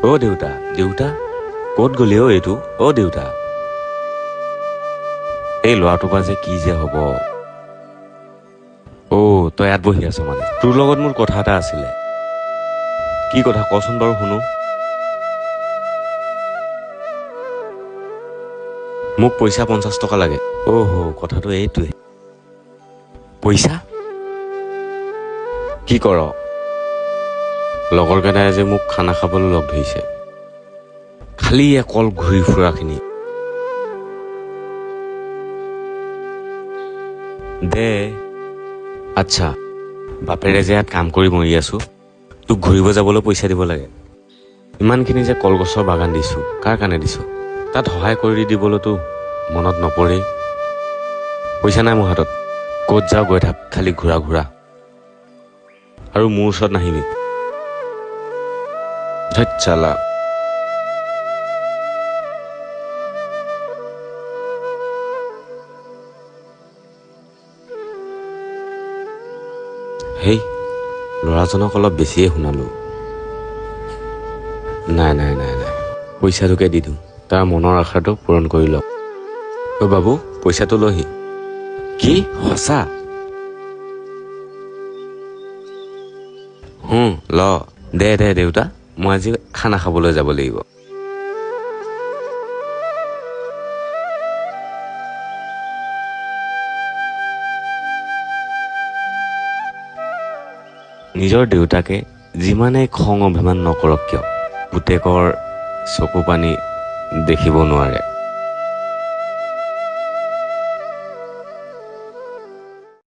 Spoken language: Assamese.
অ' দেউতা দেউতা ক'ত গ'লি অ' এইটো অ' দেউতা এই ল'ৰাটোৰ পৰা যে কি যে হ'ব অ' তই ইয়াত বহি আছ মানে তোৰ লগত মোৰ কথা এটা আছিলে কি কথা কচোন বাৰু শুনো মোক পইচা 50 টকা লাগে অহ কথাটো এইটোৱে পইচা কি কৰ লগৰ কেইটাই যে মোক খানা খাবলৈ লগ ধৰিছে খালি অকল ঘূৰি ফুৰাখিনি দে আচ্ছা বাপেৰে যে ইয়াত কাম কৰি মৰি আছো তোক ঘূৰিব যাবলৈ পইচা দিব লাগে ইমানখিনি যে কলগছৰ বাগান দিছো কাৰ কাৰণে দিছো তাত সহায় কৰি দিবলৈতো মনত নপৰেই পইচা নাই মোৰ হাতত ক'ত যাও গৈ থাক খালি ঘূৰা ঘূৰা আৰু মোৰ ওচৰত নাহিবি ধেৎ চালা হেই ল'ৰাজনক অলপ বেছিয়ে শুনালো নাই নাই নাই নাই পইচাটোকে দি দিওঁ তাৰ মনৰ আশাটো পূৰণ কৰি লওক অ' বাবু পইচাটো লহি কি সঁচা ল দে দে দেউতা মই আজি খানা খাবলৈ যাব লাগিব নিজৰ দেউতাকে যিমানেই খং অভিমান নকৰক কিয় পুতেকৰ চকু পানী দেখিব নোৱাৰে